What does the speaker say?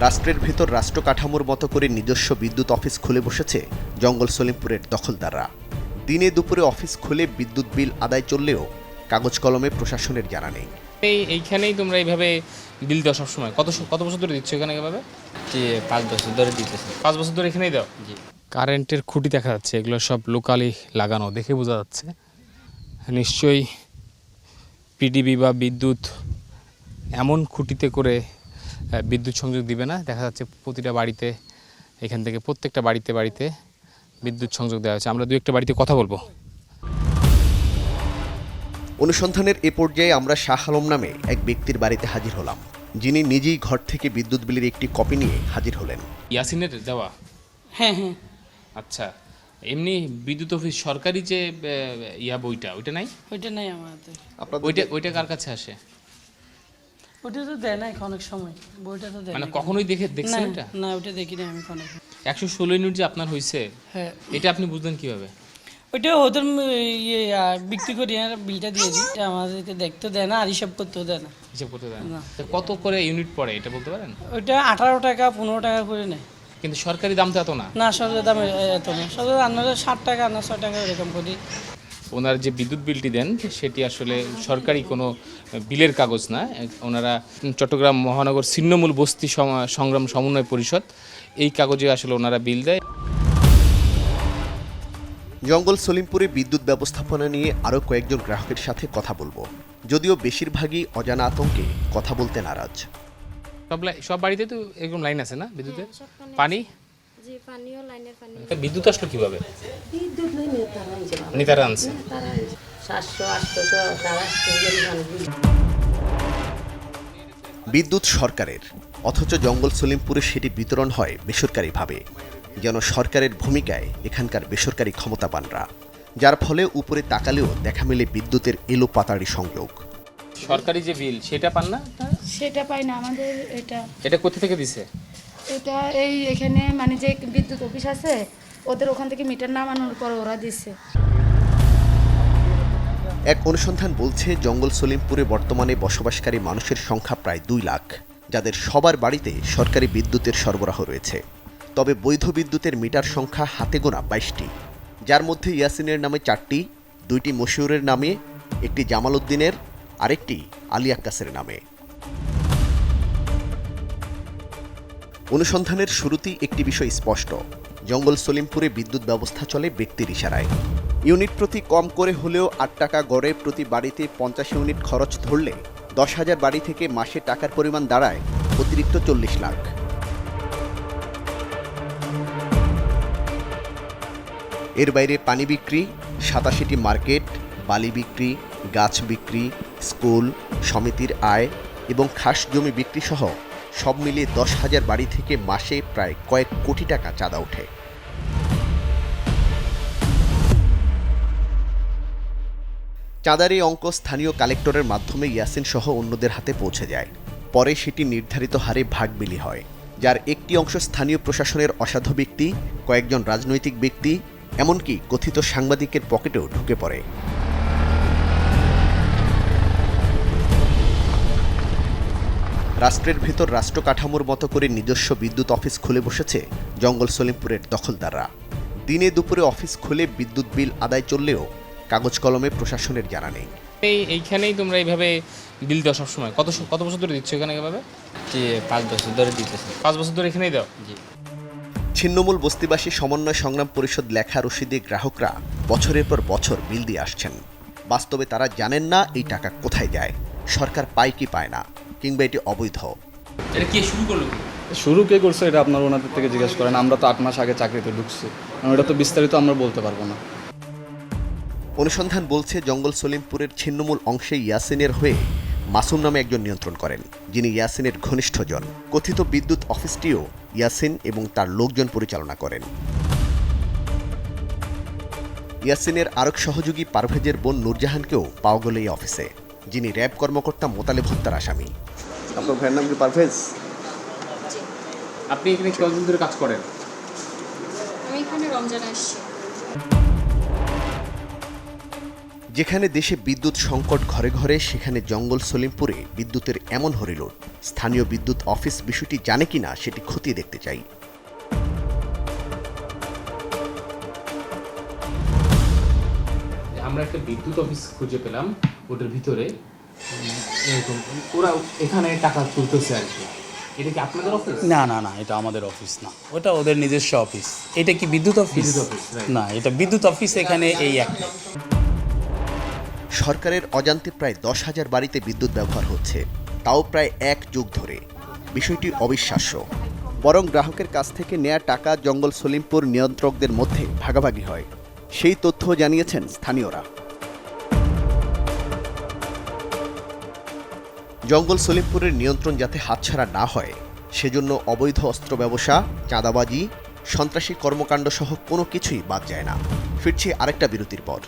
রাষ্ট্রের ভেতর রাষ্ট্র কাঠামোর মতো করে নিজস্ব বিদ্যুৎ অফিস খুলে বসেছে জঙ্গল সলিমপুরের দখলদাররা। দিনে দুপুরে অফিস খুলে বিদ্যুৎ বিল আদায় চললেও কাগজ কলমে প্রশাসনের জানা নেই। এইখানেই তোমরা এইভাবে বিল দাও সবসময়? কত বছর ধরে দিচ্ছ এখানে এভাবে? জি 5 বছর ধরে দিতেছি। 5 বছর ধরে এখানেই দাও? জি। কারেন্টের খুঁটি দেখা যাচ্ছে, এগুলো সব লোকালি লাগানো, দেখে বোঝা যাচ্ছে নিশ্চয়ই পিডিবি বা বিদ্যুৎ এমন খুঁটিতে করে বিদ্যুৎ সংযোগ দিবে না। দেখা যাচ্ছে প্রতিটা বাড়িতে, এখান থেকে প্রত্যেকটা বাড়িতে বিদ্যুৎ সংযোগ দেওয়া হচ্ছে। আমরা দু একটা বাড়িতে কথা বলবো। অনুসন্ধানের এ পর্যায়ে আমরা শাহ আলম নামে এক ব্যক্তির বাড়িতে হাজির হলাম, যিনি নিজেই ঘর থেকে বিদ্যুৎ বিলের একটি কপি নিয়ে হাজির হলেন। ইয়াসিনের দেওয়া? হ্যাঁ। আচ্ছা, এমনি বিদ্যুৎ অফিস সরকারি যে বইটা, ওইটা নাই? ওইটা নাই আমাদের। ওইটা কার কাছে আসে? ওটা তো দেয় না অনেক সময়, বইটা তো দেয় মানে না। কখনোই দেখছেন এটা? না, ওটা দেখি না আমি কোনো। 116 ইউনিট যে আপনার হয়েছে, হ্যাঁ, এটা আপনি বুঝলেন কিভাবে? ওইটা ওদের বিক্রি করি আর বিলটা দিয়ে দিই। এটা আমাদেরকে দেখতে দেয় না আর হিসাব করতেও দেয় না। হিসাব করতে দেন না। তো কত করে ইউনিট পড়ে এটা বলতে পারেন? ওইটা 18 টাকা 15 টাকা করে নেয়। কিন্তু সরকারি দাম তো এত না। না, সরকারের দাম এত না। সরকার আপনারা 60 টাকা না 6 টাকা এরকম করি। ওনার যে বিদ্যুৎ বিলটি দেন সেটি আসলে সরকারি কোনো বিলের কাগজ না। ওনারা চট্টগ্রাম মহানগর ছিন্নমূল বস্তি সংগ্রাম সমন্বয় পরিষদ, এই কাগজে আসলে ওনারা বিল দেয়। জঙ্গল সলিমপুরে বিদ্যুৎ ব্যবস্থাপনা নিয়ে আরও কয়েকজন গ্রাহকের সাথে কথা বলবো, যদিও বেশিরভাগই অজানা আতঙ্কে কথা বলতে নারাজ। সব বাড়িতে তো এরকম লাইন আছে না বিদ্যুতের? পানি? জি, পানিও লাইনের পানি। বিদ্যুৎ আসলো কিভাবে? বিদ্যুৎ নেই, নেতারা আনছে। 700 800 850 বিদ্যুৎ সরকারের, অথচ জঙ্গল সলিমপুরে সেটি বিতরণ হয় বেসরকারিভাবে, যেন সরকারের ভূমিকায় এখানকার বেসরকারি ক্ষমতাবানরা, যার ফলে উপরে তাকালেও দেখা মেলে বিদ্যুতের এলো পাতাড়ি সংযোগ। সরকারি যে বিল সেটা পান না? সেটা পাই না আমাদের। এটা কোথা থেকে দিছে? এটা এখানে মানে যে বিদ্যুৎ অফিস আছে ওদের ওখান থেকে মিটার নামানোর পর ওরা দিচ্ছে। এক অনুসন্ধান বলছে জঙ্গল সলিমপুরে বর্তমানে বসবাসকারী মানুষের সংখ্যা প্রায় 2 লাখ, যাদের সবার বাড়িতে সরকারি বিদ্যুতের সরবরাহ রয়েছে। তবে বৈধ বিদ্যুতের মিটার সংখ্যা হাতে গোনা 22টি, যার মধ্যে ইয়াসিনের নামে 4টি, 2টি মশিউরের নামে, একটি জামাল উদ্দিনের, আরেকটি আলী আক্কাসের নামে। অনুসন্ধানের শুরুতেই একটি বিষয় স্পষ্ট, জঙ্গল সলিমপুরে বিদ্যুৎ ব্যবস্থা চলে ব্যক্তির ইশারায়। ইউনিট প্রতি কম করে হলেও 8 টাকা গড়ে প্রতি বাড়িতে 50 ইউনিট খরচ ধরলে 10,000 বাড়ি থেকে মাসে টাকার পরিমাণ দাঁড়ায় অতিরিক্ত 40 লাখ। এর বাইরে পানি বিক্রি, 87টি মার্কেট, বালি বিক্রি, গাছ বিক্রি, স্কুল, সমিতির আয় এবং খাস জমি বিক্রি সহ সব মিলিয়ে 10,000 বাড়ি থেকে মাসে প্রায় কয়েক কোটি টাকা চাঁদা ওঠে। চাঁদার এই অঙ্ক স্থানীয় কালেক্টরের মাধ্যমে ইয়াসিন সহ অন্যদের হাতে পৌঁছে যায়। পরে সেটি নির্ধারিত হারে ভাগ বিলি হয়, যার একটি অংশ স্থানীয় প্রশাসনের অসাধু ব্যক্তি, কয়েকজন রাজনৈতিক ব্যক্তি, এমনকি কথিত সাংবাদিকের পকেটেও ঢুকে পড়ে। রাষ্ট্রের ভেতর রাষ্ট্র কাঠামোর মতো করে নিজস্ব বিদ্যুৎ অফিস খুলে বসেছে জঙ্গল সলিমপুরের দখলদাররা। দিনে দুপুরে অফিস খুলে বিদ্যুৎ বিল আদায় চললেও কাগজ কলমে প্রশাসনের জানা নেই। এইখানেই তোমরা এইভাবে বিল দাও সবসময়? কত বছর ধরে দিচ্ছ এখানে এভাবে? জি 5 বছর ধরে দিতেছি। 5 বছর ধরে এখানেই দাও? জি। ছিন্নমূল বস্তিবাসী সমন্বয় সংগ্রাম পরিষদ লেখা রসিদে গ্রাহকরা বছরের পর বছর বিল দিয়ে আসছেন। বাস্তবে তারা জানেন না এই টাকা কোথায় যায়, সরকার পায় কি পায় না, কিংবা এটি অবৈধ। এটা কে শুরু করলো? শুরু কে করছে এটা আপনার ওনাদের থেকে জিজ্ঞেস করেন। আমরা তো 8 মাস আগে চাকরিতে ঢুকছি, এটা তো বিস্তারিত আমরা বলতে পারবো না। অনুসন্ধান বলছে জঙ্গল সলিমপুরের ছিন্নমূল অংশে ইয়াসিনের হয়ে মাসুম নামে একজন নিয়ন্ত্রণ করেন, যিনি ইয়াসিনের ঘনিষ্ঠজন। কথিত বিদ্যুৎ অফিসটিও ইয়াসিন এবং তার লোকজন পরিচালনা করেন। ইয়াসিনের আরেক সহযোগী পারভেজের বোন নূরজাহানকেও পাওয়া গেল এই অফিসে, যিনি র্যাব কর্মকর্তা মোতালেব হত্যার আসামি। আপনার ভাইয়ের নাম কি পারভেজ? আপনি এখানে কতদিন ধরে কাজ করেন? আমি এখানে রমজান আসছি। যেখানে দেশে বিদ্যুৎ সংকট ঘরে ঘরে, সেখানে জঙ্গল সলিমপুরে বিদ্যুতের এমন হরিলোড। স্থানীয় বিদ্যুৎ অফিস বিষয়টি জানে কিনা সেটি খতিয়ে দেখতে চাই। আমরা একটা বিদ্যুৎ অফিস খুঁজে পেলাম, ওটার ভিতরে এরকম ওরা এখানে টাকা তুলতেছে আর কি। এটা কি আপনাদের অফিস? না না না, এটা আমাদের অফিস না, ওটা ওদের নিজস্ব অফিস। এটা কি বিদ্যুৎ অফিস? বিদ্যুৎ অফিস, right. না, এটা বিদ্যুৎ অফিস এখানে এই একটা। সরকারের অজান্তে প্রায় 10,000 বাড়িতে বিদ্যুৎ ব্যবহার হচ্ছে, তাও প্রায় 1 যুগ ধরে। বিষয়টি অবিশ্বাস্য। বরং গ্রাহকের কাছ থেকে নেয়া টাকা জঙ্গল সলিমপুর নিয়ন্ত্রকদের মধ্যে ভাগাভাগি হয়, সেই তথ্য জানিয়েছেন স্থানীয়রা। জঙ্গল সলিমপুরের নিয়ন্ত্রণ যাতে হাতছাড়া না হয়, সেজন্য অবৈধ অস্ত্র ব্যবসা, চাঁদাবাজি, সন্ত্রাসী কর্মকাণ্ড সহ কোনো কিছুই বাদ যায় না। ফিরছি আরেকটা বিরতির পর।